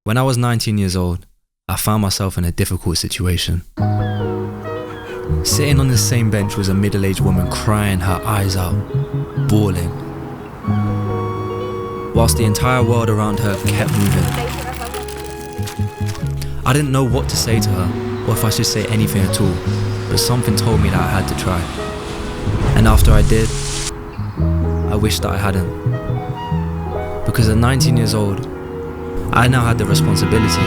When I was 19 years old, I found myself in a difficult situation. Sitting on the same bench was a middle-aged woman crying her eyes out, bawling, whilst the entire world around her kept moving. I didn't know what to say to her, or if I should say anything at all, but something told me that I had to try. And after I did, I wished that I hadn't. Because at 19 years old, I now had the responsibility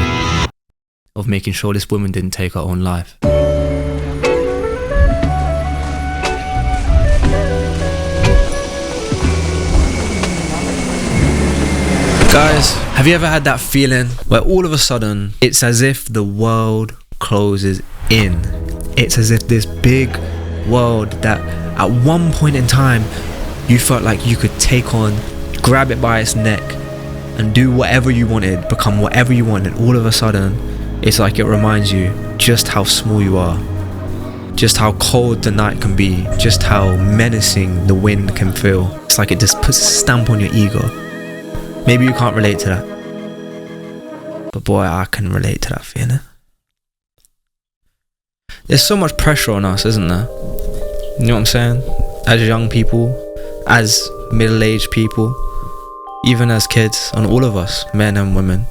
of making sure this woman didn't take her own life. Guys, have you ever had that feeling where all of a sudden it's as if the world closes in? It's as if this big world that at one point in time you felt like you could take on, grab it by its neck and do whatever you wanted, become whatever you wanted. All of a sudden it's like it reminds you just how small you are, just how cold the night can be, just how menacing the wind can feel. It's like it just puts a stamp on your ego. Maybe you can't relate to that, but boy, I can relate to that feeling. There's so much pressure on us, isn't there? You know what I'm saying? As young people, as middle-aged people, even as kids, on all of us, men and women,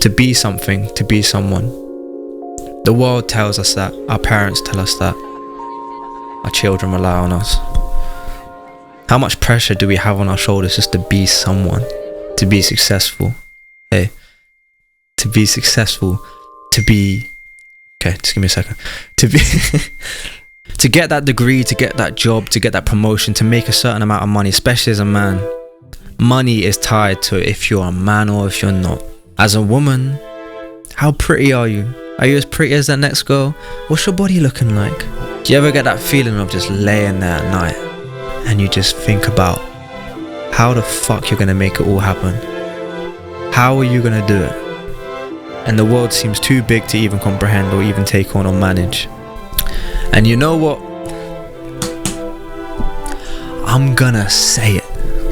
to be something, to be someone. The world tells us that, our parents tell us that, our children rely on us. How much pressure do we have on our shoulders just to be someone, to be successful? Hey, to be successful, to be... Okay, just give me a second. To be... to get that degree, to get that job, to get that promotion, to make a certain amount of money, especially as a man. Money is tied to if you're a man or if you're not. As a woman, how pretty are you? Are you as pretty as that next girl? What's your body looking like? Do you ever get that feeling of just laying there at night and you just think about how the fuck you're gonna make it all happen? How are you gonna do it? And the world seems too big to even comprehend or even take on or manage. And you know what? I'm gonna say it.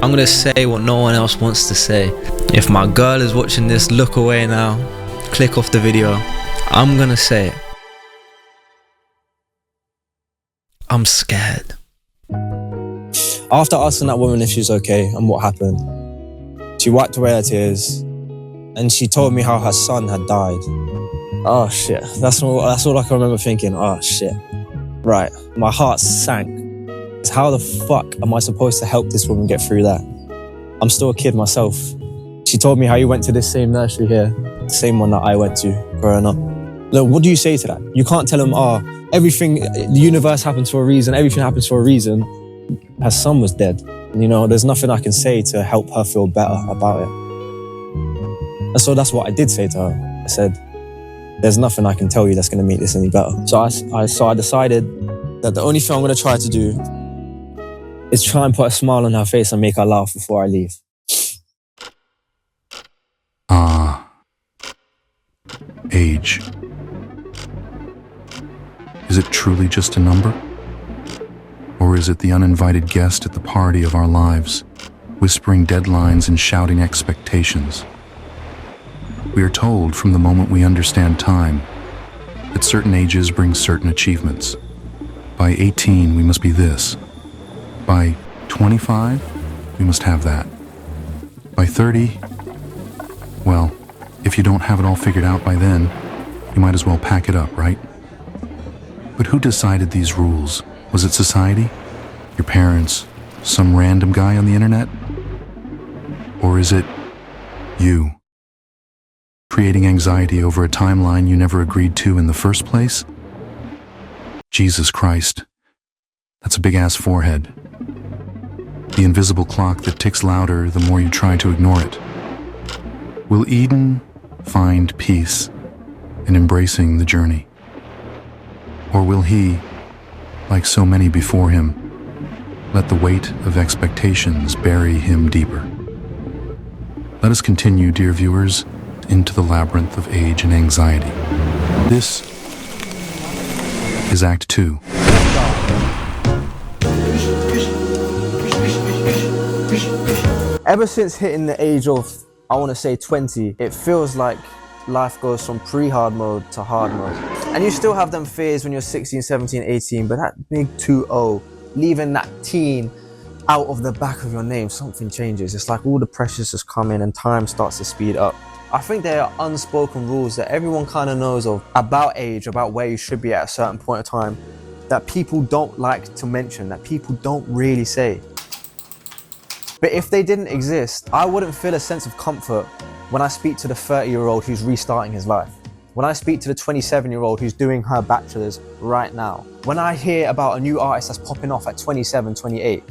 I'm gonna say what no one else wants to say. If my girl is watching this, look away now. Click off the video. I'm gonna say it. I'm scared. After asking that woman if she's okay and what happened, she wiped away her tears and she told me how her son had died. Oh shit, that's all I can remember thinking. Oh shit. Right, my heart sank. How the fuck am I supposed to help this woman get through that? I'm still a kid myself. She told me how you went to this same nursery here, the same one that I went to growing up. Look, what do you say to that? You can't tell them, everything, the universe happens for a reason, everything happens for a reason. Her son was dead. You know, there's nothing I can say to help her feel better about it. And so that's what I did say to her. I said, there's nothing I can tell you that's going to make this any better. So I decided that the only thing I'm going to try to do is try and put a smile on her face and make her laugh before I leave. Age. Is it truly just a number? Or is it the uninvited guest at the party of our lives, whispering deadlines and shouting expectations? We are told from the moment we understand time that certain ages bring certain achievements. By 18, we must be this. By 25, we must have that. By 30, well, if you don't have it all figured out by then, you might as well pack it up, right? But who decided these rules? Was it society? Your parents? Some random guy on the internet? Or is it you? Creating anxiety over a timeline you never agreed to in the first place? Jesus Christ, that's a big-ass forehead. The invisible clock that ticks louder the more you try to ignore it. Will Eden find peace in embracing the journey? Or will he, like so many before him, let the weight of expectations bury him deeper? Let us continue, dear viewers, into the labyrinth of age and anxiety. This is Act 2. Ever since hitting the age of I want to say 20, it feels like life goes from pre-hard mode to hard mode. And you still have them fears when you're 16, 17, 18, but that big 2-0, leaving that teen out of the back of your name, something changes. It's like all the pressures just come in and time starts to speed up. I think there are unspoken rules that everyone kind of knows of about age, about where you should be at a certain point of time, that people don't like to mention, that people don't really say. But if they didn't exist, I wouldn't feel a sense of comfort when I speak to the 30-year-old who's restarting his life. When I speak to the 27-year-old who's doing her bachelor's right now. When I hear about a new artist that's popping off at 27, 28.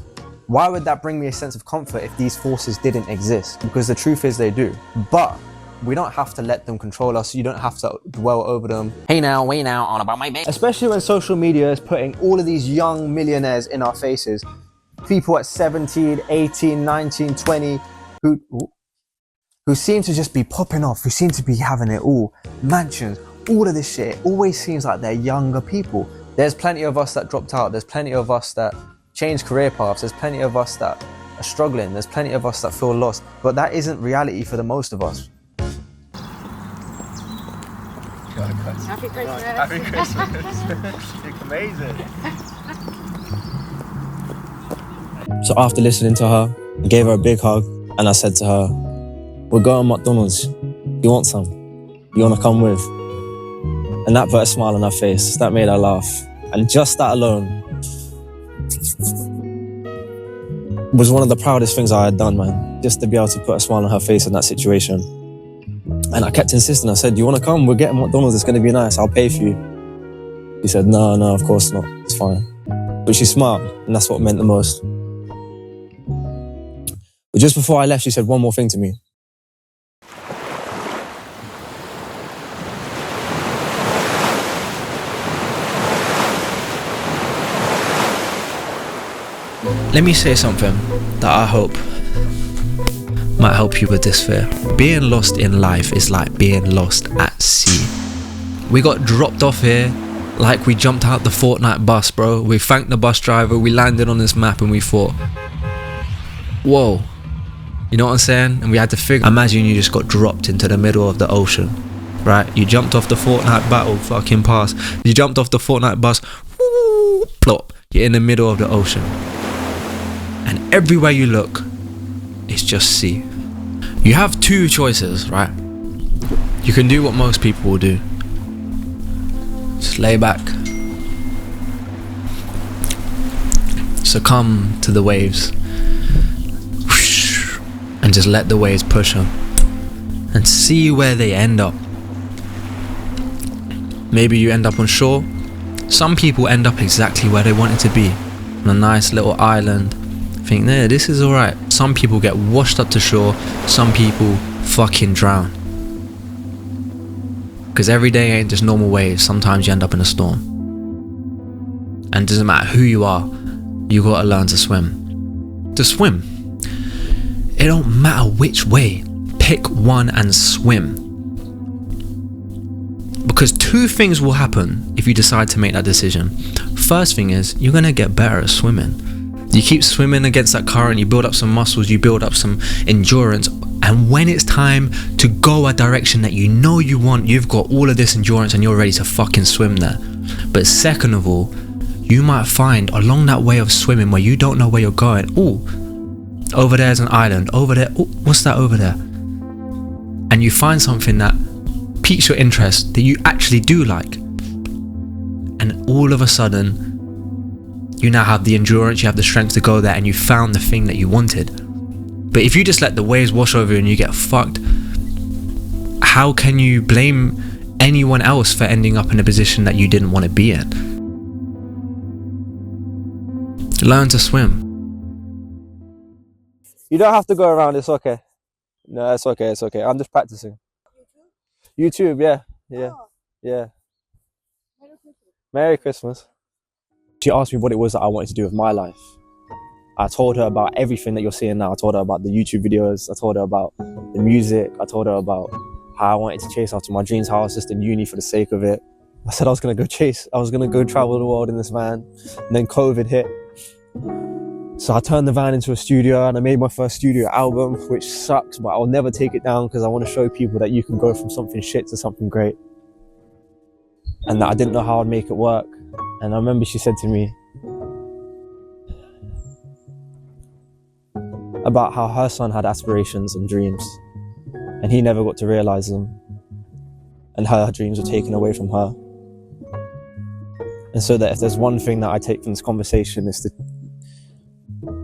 Why would that bring me a sense of comfort if these forces didn't exist? Because the truth is they do. But we don't have to let them control us. You don't have to dwell over them. Hey now, way now, on about my baby. Especially when social media is putting all of these young millionaires in our faces. People at 17, 18, 19, 20 who seem to just be popping off, who seem to be having it all. Mansions, all of this shit. It always seems like they're younger people. There's plenty of us that dropped out. There's plenty of us that changed career paths. There's plenty of us that are struggling. There's plenty of us that feel lost. But that isn't reality for the most of us. Happy Christmas. Happy Christmas. It's amazing. So after listening to her, I gave her a big hug and I said to her, we're going to McDonald's. You want some? You want to come with? And that put a smile on her face. That made her laugh. And just that alone was one of the proudest things I had done, man. Just to be able to put a smile on her face in that situation. And I kept insisting. I said, do you want to come? We're getting McDonald's. It's going to be nice. I'll pay for you. She said, no, of course not. It's fine. But she's smart, and that's what meant the most. But just before I left, she said one more thing to me. Let me say something that I hope might help you with this fear. Being lost in life is like being lost at sea. We got dropped off here like we jumped out the Fortnite bus, bro. We thanked the bus driver, we landed on this map and we thought, whoa, you know what I'm saying? And we had to figure, imagine you just got dropped into the middle of the ocean, right? You jumped off the Fortnite battle fucking pass. You jumped off the Fortnite bus, whoo, plop, you're in the middle of the ocean. And everywhere you look, it's just sea. You have two choices, right? You can do what most people will do. Just lay back. Succumb to the waves. And just let the waves push them. And see where they end up. Maybe you end up on shore. Some people end up exactly where they wanted to be. On a nice little island. Think, nah, this is alright. Some people get washed up to shore. Some people fucking drown. Because every day ain't just normal waves. Sometimes you end up in a storm. And it doesn't matter who you are, you gotta learn to swim. To swim. It don't matter which way. Pick one and swim. Because two things will happen if you decide to make that decision. First thing is, you're gonna get better at swimming. You keep swimming against that current, you build up some muscles, you build up some endurance, and when it's time to go a direction that you know you want, you've got all of this endurance and you're ready to fucking swim there. But second of all, you might find along that way of swimming where you don't know where you're going, oh, over there's an island, over there, oh, what's that over there? And you find something that piques your interest, that you actually do like. And all of a sudden, you now have the endurance, you have the strength to go there, and you found the thing that you wanted. But if you just let the waves wash over you and you get fucked, how can you blame anyone else for ending up in a position that you didn't want to be in? Learn to swim. You don't have to go around, it's okay. No, it's okay, it's okay. I'm just practicing. YouTube, yeah. Merry Christmas. She asked me what it was that I wanted to do with my life. I told her about everything that you're seeing now. I told her about the YouTube videos. I told her about the music. I told her about how I wanted to chase after my dreams, how I was just in uni for the sake of it. I said I was going to go travel the world in this van. And then COVID hit. So I turned the van into a studio and I made my first studio album, which sucks, but I'll never take it down because I want to show people that you can go from something shit to something great. And that I didn't know how I'd make it work. And I remember she said to me about how her son had aspirations and dreams and he never got to realize them, and her dreams were taken away from her. And so that if there's one thing that I take from this conversation is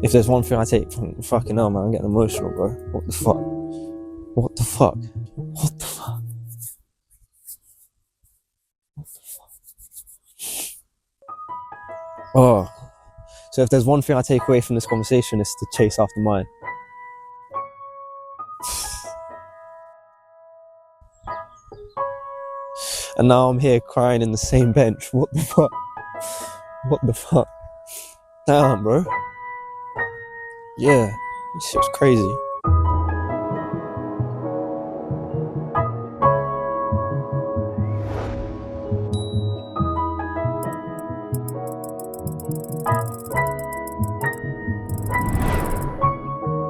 if there's one thing I take from, fucking hell man, I'm getting emotional, bro. What the fuck? What the fuck? What the fuck? What the fuck? Oh. So if there's one thing I take away from this conversation, it's to chase after mine. And now I'm here crying in the same bench. What the fuck? What the fuck? Damn, bro. Yeah, this shit's crazy.